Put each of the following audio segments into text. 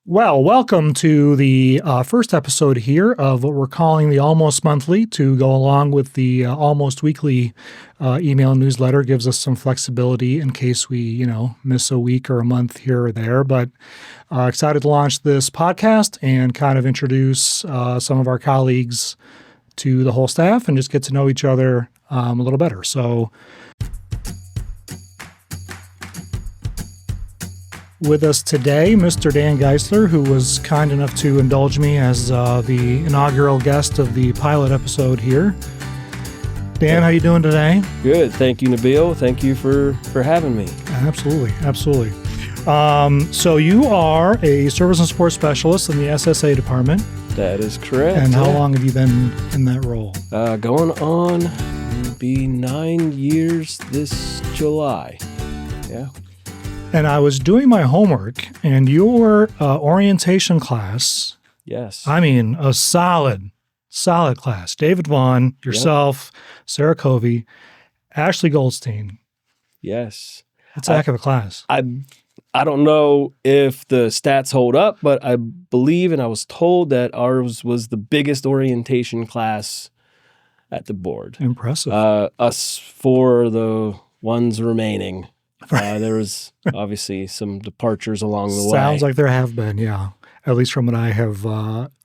Well, welcome to the first episode here of what we're calling the Almost Monthly to go along with the Almost Weekly email newsletter. Gives us some flexibility in case we, miss a week or a month here or there. But excited to launch this podcast and kind of introduce some of our colleagues to the whole staff and just get to know each other a little better. So with us today, Mr. Dan Geissler, who was kind enough to indulge me as the inaugural guest of the pilot episode here. Dan, how you doing today? Good. Thank you, Nabil. Thank you for having me. Absolutely. So you are a service and support specialist in the SSA department. That is correct. And how long have you been in that role? Going on, it'll be 9 years this July. Yeah. And I was doing my homework, and your orientation class, yes, I mean, a solid class. David Vaughn, yourself, Sarah Covey, Ashley Goldstein. Yes. That's a heck of a class. I don't know if the stats hold up, but I believe, and I was told that ours was the biggest orientation class at the board. Impressive. Us for the ones remaining. There was obviously some departures along the way. Sounds like there have been, yeah, at least from what I have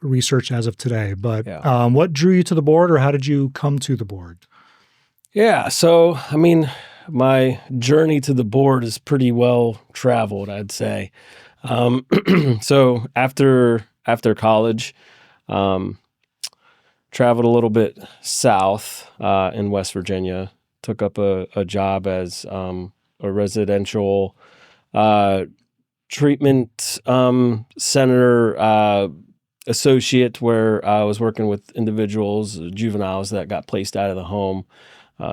researched as of today. But what drew you to the board, or how did you come to the board? Yeah, so, I mean, my journey to the board is pretty well traveled, I'd say. So after college, traveled a little bit south in West Virginia, took up a job as a residential treatment center associate, where I was working with individuals, juveniles that got placed out of the home.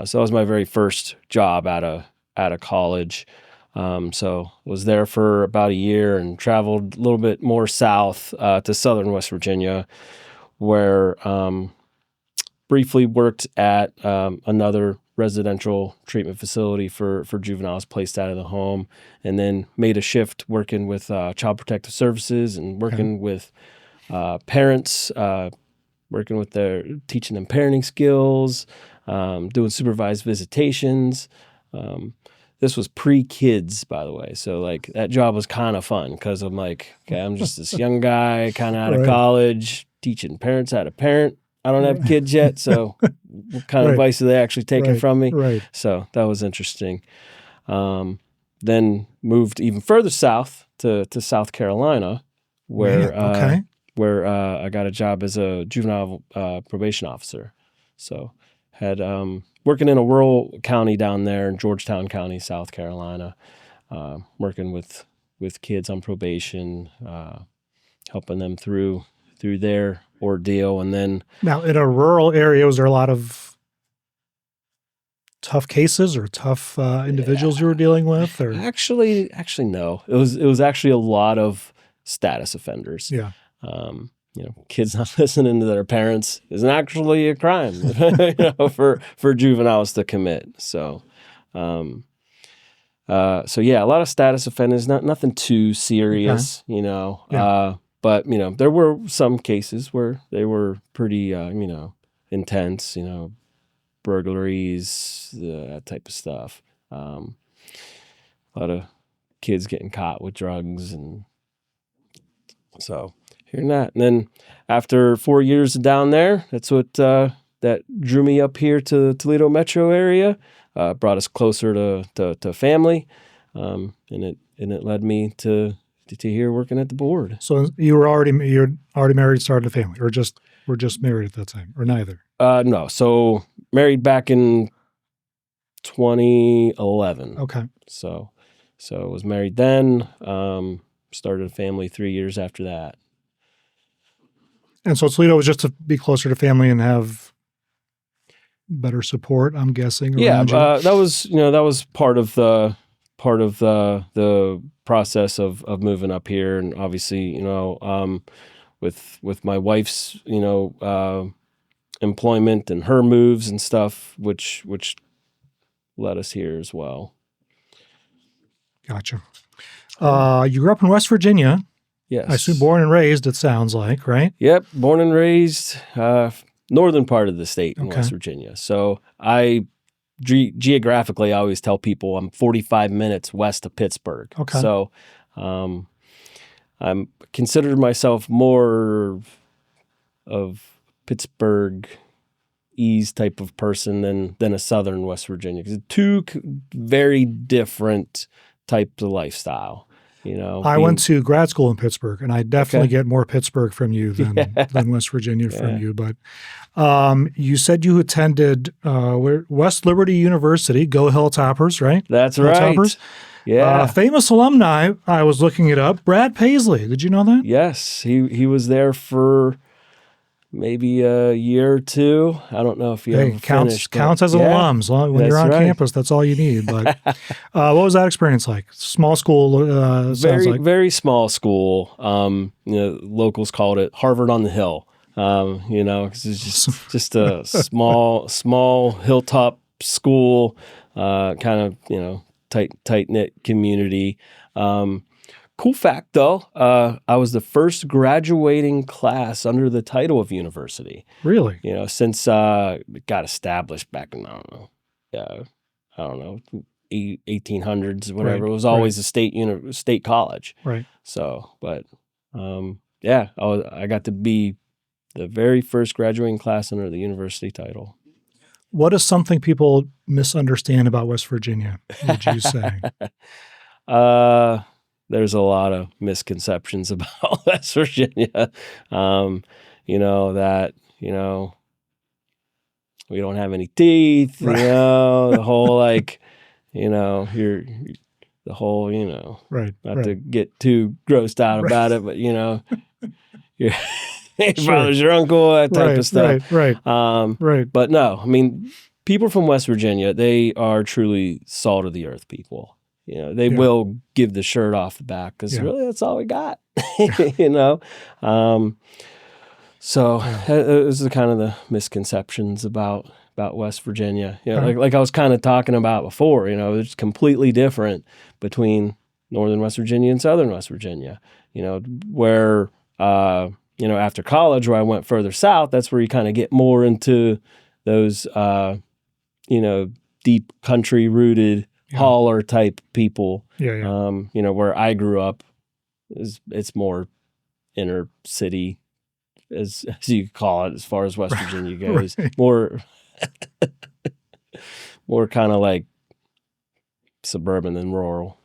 So that was my very first job out of college. So was there for about a year and traveled a little bit more south to southern West Virginia, where briefly worked at another residential treatment facility for juveniles placed out of the home, and then made a shift working with Child Protective Services and working with parents, working with teaching them parenting skills, doing supervised visitations. This was pre-kids, by the way. So like that job was kind of fun because I'm like, okay, I'm just this young guy kind of out of college, teaching parents how to parent. I don't have kids yet, so what kind of advice are they actually taking from me? Right. So that was interesting. Then moved even further south to South Carolina, where I got a job as a juvenile probation officer. So had working in a rural county down there in Georgetown County, South Carolina, working with kids on probation, helping them through their ordeal. And then now in a rural area, was there a lot of tough cases or tough individuals you were dealing with? Or actually no, it was actually a lot of status offenders. Yeah. Kids not listening to their parents isn't actually a crime, for juveniles to commit. So, a lot of status offenders, nothing too serious, but, there were some cases where they were pretty, intense, burglaries, that type of stuff. A lot of kids getting caught with drugs. And so hearing that. And then after 4 years down there, that's what that drew me up here to the Toledo metro area, brought us closer to family. And it led me to here working at the board. So you're already married, started a family, or were just married at that time, or neither? No. So married back in 2011. Okay. So was married then. Started a family 3 years after that. And so Toledo was just to be closer to family and have better support, I'm guessing. Yeah, that was part of the process of moving up here, and obviously, with my wife's, employment and her moves and stuff, which led us here as well. Gotcha. You grew up in West Virginia. Yes. I assume born and raised, it sounds like, right? Yep, born and raised, northern part of the state in Okay. West Virginia. So geographically, I always tell people I'm 45 minutes west of Pittsburgh. Okay. So I'm considered myself more of Pittsburgh ease type of person than a southern West Virginia, because two very different types of lifestyle. I went to grad school in Pittsburgh, and I definitely Okay. get more Pittsburgh from you than West Virginia from Yeah. you. But you said you attended West Liberty University, go Hilltoppers, right? That's Hilltoppers. right. Yeah. Famous alumni. I was looking it up. Brad Paisley. Did you know that? Yes, he was there for maybe a year or two. I don't know if he ever finished. Counts as an alum. When you're on right. campus, that's all you need. But what was that experience like? Small school. Sounds like Very small school. Locals called it Harvard on the Hill. 'Cause it's just a small hilltop school, kind of tight knit community. Cool fact, though, I was the first graduating class under the title of university. Really? Since it got established back in, I don't know, 1800s, whatever. Right, It was always a state college. Right. So, but I got to be the very first graduating class under the university title. What is something people misunderstand about West Virginia, would you say? There's a lot of misconceptions about West Virginia. That we don't have any teeth. Right. The whole you're the whole Right. not to get too grossed out about it, but your brother's your uncle, that type of stuff. Right. But no, I mean, people from West Virginia, they are truly salt of the earth people. They will give the shirt off the back because really that's all we got. So those are kind of the misconceptions about West Virginia. Like I was kind of talking about before. It's completely different between northern West Virginia and southern West Virginia. Where after college, where I went further south, that's where you kind of get more into those deep country rooted hauler type people. Where I grew up, it's more inner city, as you could call it, as far as West Virginia goes. More kind of like suburban than rural.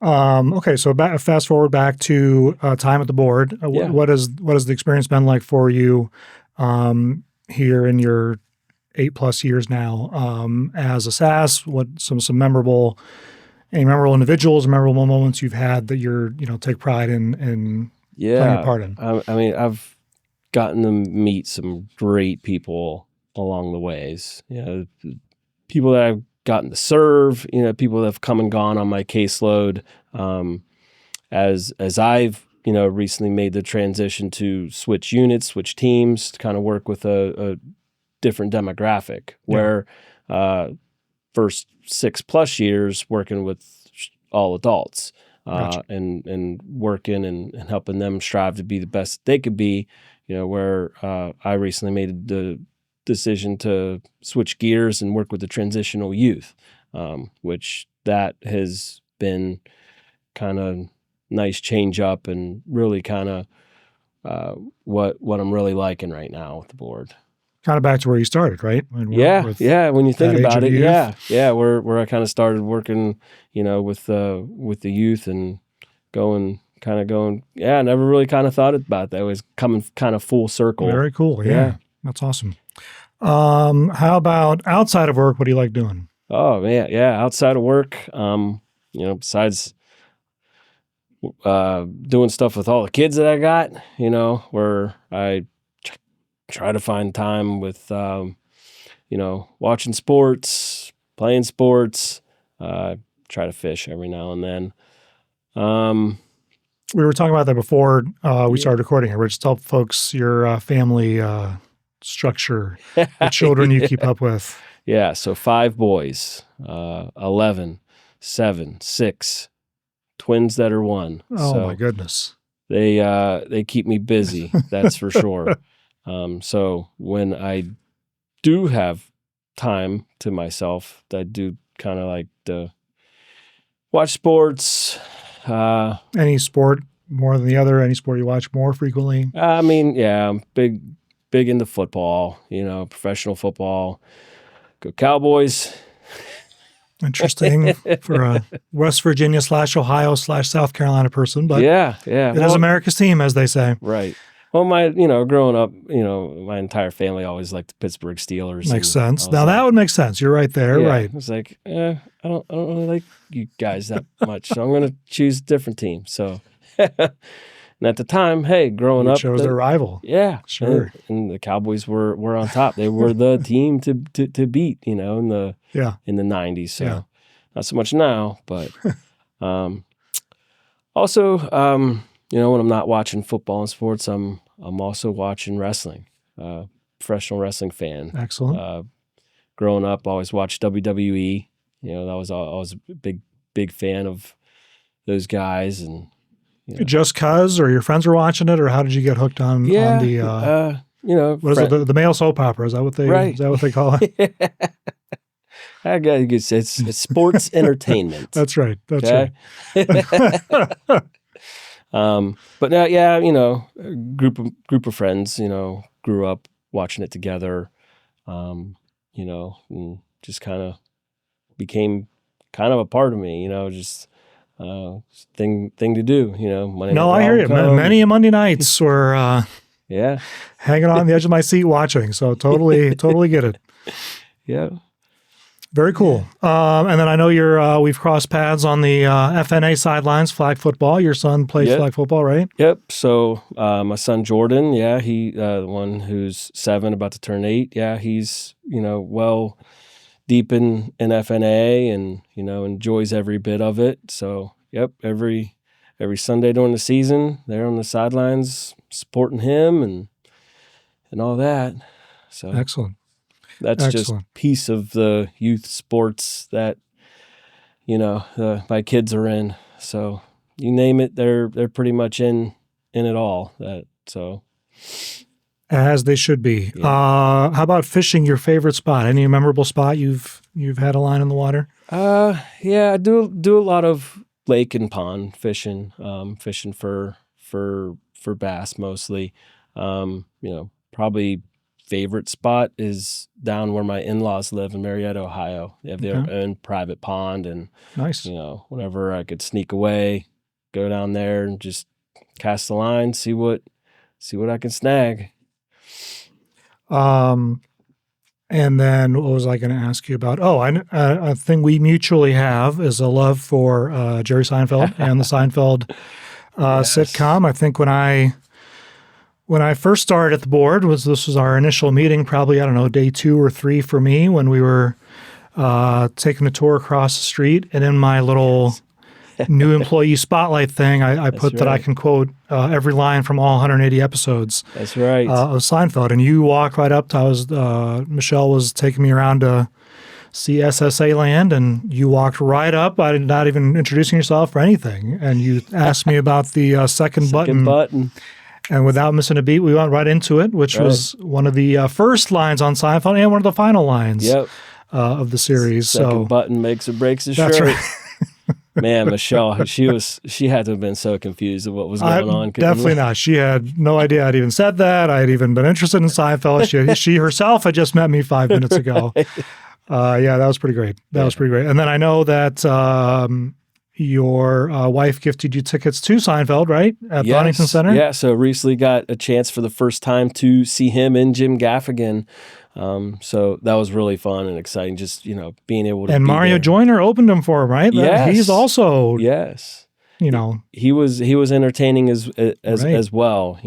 Okay, so fast forward back to time at the board. What has the experience been like for you here in your 8+ years now as a SAS? What some memorable individuals, memorable moments you've had that you're take pride in playing a part in? I mean, I've gotten to meet some great people along the ways. People that I've gotten to serve. People that have come and gone on my caseload. As I've recently made the transition to switch units, switch teams, to kind of work with a different demographic. Where first 6+ years working with all adults. Gotcha. And working and helping them strive to be the best they could be, where I recently made the decision to switch gears and work with the transitional youth, which that has been kind of nice change up and really kind of what I'm really liking right now with the board. Kind of back to where you started, right? When you think about it, where I kind of started working, with the youth and going. I never really kind of thought about it that way. It was coming kind of full circle. Very cool. Yeah. That's awesome. How about outside of work? What do you like doing? Oh man, yeah, outside of work, besides doing stuff with all the kids that I got, where I try to find time with, watching sports, playing sports, try to fish every now and then. We were talking about that before we started recording here. Rich, tell folks your family structure, the children you keep up with. Yeah, so 5 boys, 11, 7, 6, twins that are 1. Oh, my goodness. they keep me busy. That's for sure. So when I do have time to myself, I do kind of like to watch sports. Any sport more than the other? Any sport you watch more frequently? I mean, yeah, I'm big into football, professional football. Go Cowboys. Interesting for a West Virginia / Ohio / South Carolina person, but yeah. It is America's team, as they say. Right. Well, growing up, my entire family always liked the Pittsburgh Steelers. Makes sense. Now that would make sense. You're right there. Yeah, right. I was like, I don't really like you guys that much, so I'm going to choose a different team. So, and at the time, hey, growing up, chose their rival. Yeah, sure. And the Cowboys were on top. They were the team to beat, in the 90s. So not so much now, but also, when I'm not watching football and sports, I'm also watching wrestling. Professional wrestling fan. Excellent. Growing up, I always watched WWE. I was a big fan of those guys. And just cause, or your friends were watching it, or how did you get hooked on the what is it, the male soap opera? Is that what they right. Is that what they call it? I guess it's sports entertainment. That's right. That's right. But now, a group of friends, grew up watching it together, and just kind of became kind of a part of me, just thing to do, I hear you. Many Monday nights were hanging on the edge of my seat watching. So totally get it. Yeah. Very cool. And then I know we've crossed paths on the FNA sidelines, flag football. Your son plays flag football, right? Yep. So my son Jordan, he the one who's 7, about to turn 8. Yeah, he's well deep in FNA and enjoys every bit of it. So every Sunday during the season, they're on the sidelines supporting him and all that. So excellent. That's just a piece of the youth sports that, my kids are in. So you name it, they're pretty much in it all. As they should be. Yeah. How about fishing? Your favorite spot? Any memorable spot you've had a line in the water? Yeah, I do a lot of lake and pond fishing. Fishing for bass mostly. Probably favorite spot is down where my in-laws live in Marietta, Ohio. They have their own private pond, and nice. Whenever I could sneak away, go down there and just cast the line, see what I can snag. And then what was I going to ask you about? Oh, a thing we mutually have is a love for Jerry Seinfeld and the Seinfeld sitcom. I think when I first started at the board, this was our initial meeting, probably, day 2 or 3 for me, when we were taking a tour across the street. And in my little new employee spotlight thing, I put that I can quote every line from all 180 episodes. That's right. Of Seinfeld. And you walked right up to, Michelle was taking me around to see SSA Land, and you walked right up, not even introducing yourself or anything. And you asked me about the second button. And without missing a beat, we went right into it, which was one of the first lines on Seinfeld and one of the final lines of the series. Second button makes or breaks a shirt. That's right. Man, Michelle, she had to have been so confused of what was going on. Definitely not. She had no idea I'd even said that. I had even been interested in Seinfeld. She herself had just met me 5 minutes ago. That was pretty great. That was pretty great. And then I know that your wife gifted you tickets to Seinfeld, right? At Donington Center? Yeah, so recently got a chance for the first time to see him and Jim Gaffigan. So that was really fun and exciting, just, being able to And Mario Joyner opened him for him, right? Yes. He's also... Yes. He was entertaining as well,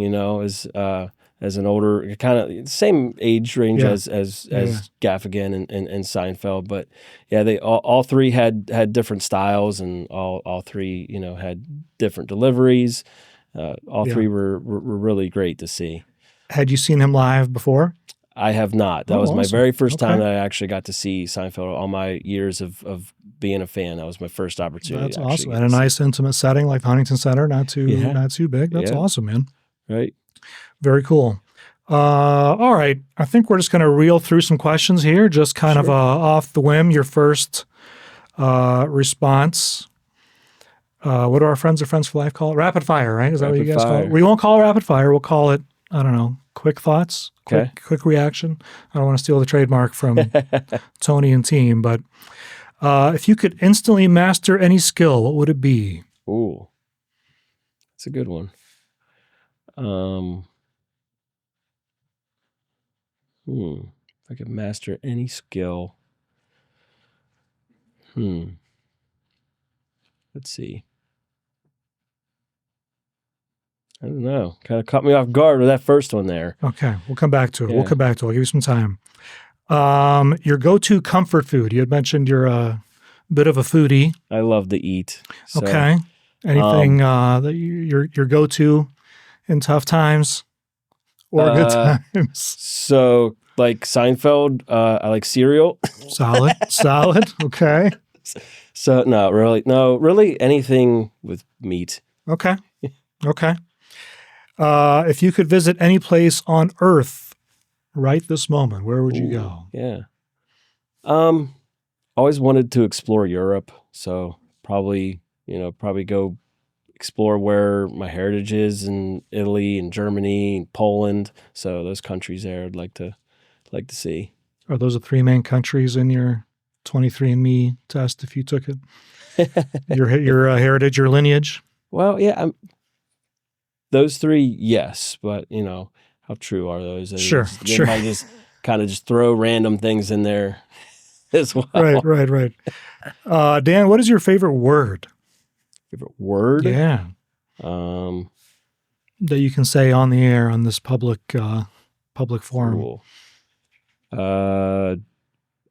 as an older, kind of same age range as Gaffigan and Seinfeld, but they all 3 had different styles, and all 3 had different deliveries. All 3 were really great to see. Had you seen him live before? I have not. That Oh, was my awesome. very first time Okay. that I actually got to see Seinfeld. All my years of being a fan, that was my first opportunity That's to actually awesome. get And a to see nice intimate setting like the Huntington Center, it. not too big. That's Yeah, awesome, man. right. Very cool. All right. I think we're just going to reel through some questions here, just kind of Sure. off the whim. Your first response. What do our friends of Friends for Life call it? Rapid fire, right? Is that what you Rapid guys call it? fire. We won't call it rapid fire. We'll call it, I don't know, quick thoughts, Okay. quick reaction. I don't want to steal the trademark from Tony and team, but if you could instantly master any skill, what would it be? Ooh, that's a good one. If I could master any skill. Let's see. I don't know. Kind of caught me off guard with that first one there. Okay, we'll come back to it. Yeah. We'll come back to it. I'll give you some time. Your go-to comfort food. You had mentioned you're a bit of a foodie. I love to eat. So, Okay. Anything that your go-to in tough times or good times? So, like Seinfeld, I like cereal. Solid. Okay. So, really anything with meat. Okay. If you could visit any place on Earth right this moment, where would you go? Yeah. Always wanted to explore Europe, so probably go explore where my heritage is in Italy and Germany and Poland. So those countries there I'd like to see. Are those the three main countries in your 23andMe test if you took it? Your heritage, your lineage? Well, yeah, those three, yes, but how true are those? Sure. They might just kind of just throw random things in there as well. Right. Dan, what is your favorite word? Favorite word? Yeah. That you can say on the air on this public forum. Cool.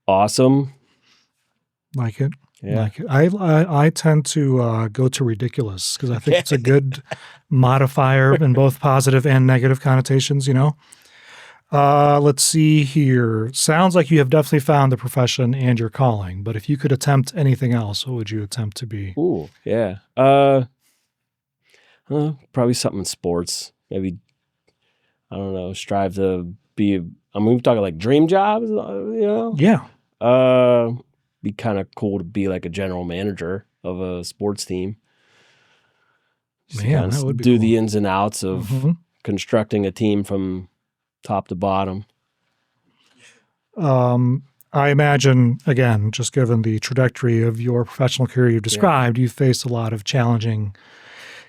Awesome. Like it. Yeah. Like it. I tend to go to ridiculous because I think it's a good modifier in both positive and negative connotations, Let's see here. Sounds like you have definitely found the profession and your calling, but if you could attempt anything else, what would you attempt to be? Ooh, yeah. Probably something in sports. Maybe, I don't know, strive to be, we're talking like dream jobs, Yeah. Be kind of cool to be like a general manager of a sports team. Man, that would be do cool. the ins and outs of constructing a team from top to bottom. I imagine, again, just given the trajectory of your professional career you've described, you've faced a lot of challenging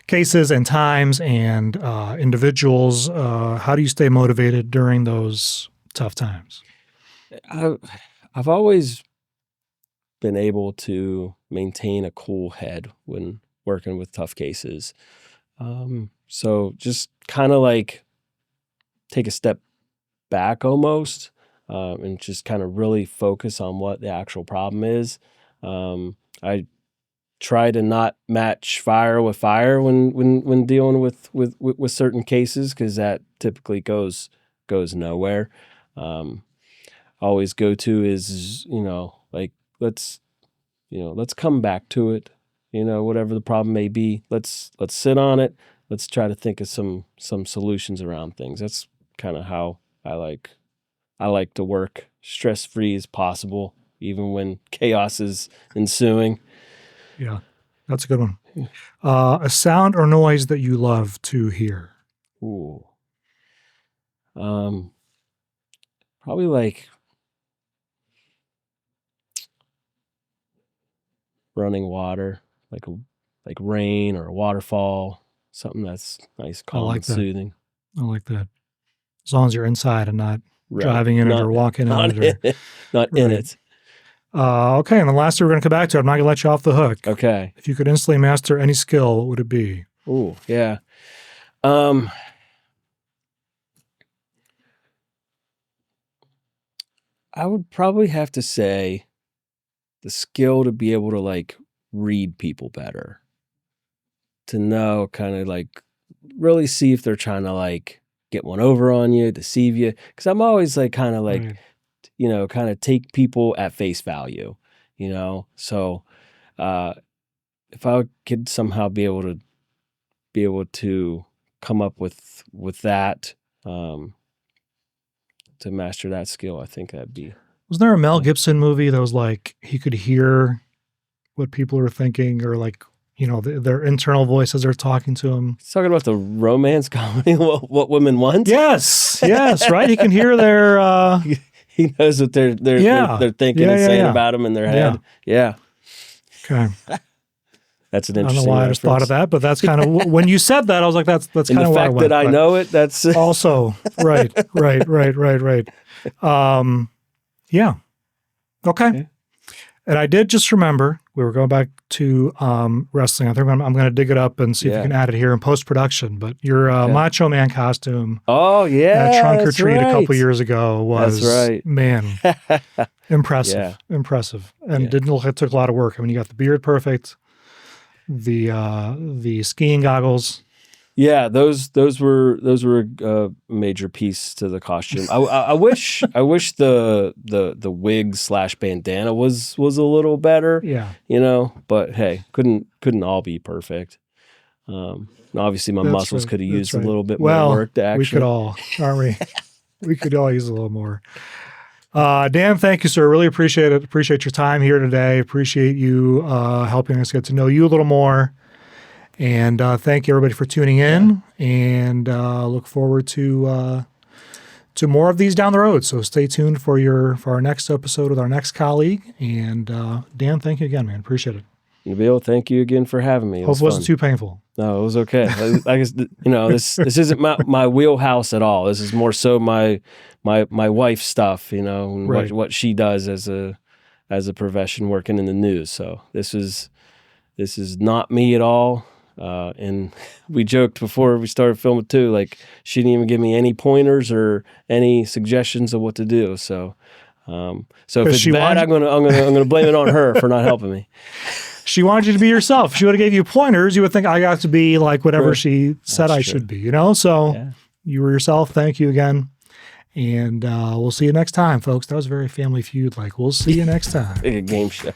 cases and times and individuals. How do you stay motivated during those tough times? I've always been able to maintain a cool head when working with tough cases. So just kind of like take a step back almost, and just kind of really focus on what the actual problem is. I try to not match fire with fire when dealing with certain cases, because that typically goes nowhere. Always go to is like let's come back to it. Whatever the problem may be, let's sit on it. Let's try to think of some solutions around things. That's kind of how I like to work, stress-free as possible, even when chaos is ensuing. Yeah, that's a good one. A sound or noise that you love to hear? Ooh. Probably like running water, like rain or a waterfall, something that's nice, calm, and soothing. I like that. As long as you're inside and not Right. driving in it or walking in it. Not in it. Okay, and the last two we're going to come back to, I'm not going to let you off the hook. Okay. If you could instantly master any skill, what would it be? Ooh, yeah. I would probably have to say the skill to be able to like read people better, to know kind of like really see if they're trying to like get one over on you, deceive you. Because I'm always like kind of like, Right. kind of take people at face value, So if I could somehow be able to come up with that, to master that skill, I think that'd be. Was there a Mel Gibson movie that was like he could hear what people were thinking, or like their internal voices are talking to him? He's talking about the romance comedy, what women want. Yes, right. He can hear their. He knows what they're thinking and saying about him in their head. Yeah. Okay. That's an interesting. I don't know why I just thought of that, but that's kind of when you said that, I was like, that's kind of why I went. The fact that I know it, that's also right. Yeah. Okay. And I did just remember we were going back to wrestling. I think I'm going to dig it up and see if you can add it here in post production. But your Macho Man costume, oh yeah, at Trunk or Treat a couple years ago was man, impressive, and didn't look like it took a lot of work. I mean, you got the beard perfect, the skiing goggles. Yeah, those were a major piece to the costume. I wish the wig / bandana was a little better. Yeah, but hey, couldn't all be perfect. Obviously, my muscles could have used a little bit more work to actually. We could all, aren't we? We could all use a little more. Dan, thank you, sir. Really appreciate it. Appreciate your time here today. Appreciate you helping us get to know you a little more. And thank you, everybody, for tuning in. And look forward to more of these down the road. So stay tuned for our next episode with our next colleague. And Dan, thank you again, man. Appreciate it. Nabil, thank you again for having me. Hope it wasn't too painful. No, it was okay. I guess this isn't my wheelhouse at all. This is more so my wife's stuff. And what she does as a profession working in the news. So this is not me at all. And we joked before we started filming too, like she didn't even give me any pointers or any suggestions of what to do. So if it's bad, I'm gonna blame it on her for not helping me. She wanted you to be yourself. If she would have gave you pointers, you would think I got to be like whatever she said I should be, So you were yourself. Thank you again. And we'll see you next time, folks. That was very Family Feud. Like, we'll see you next time. Like a game show.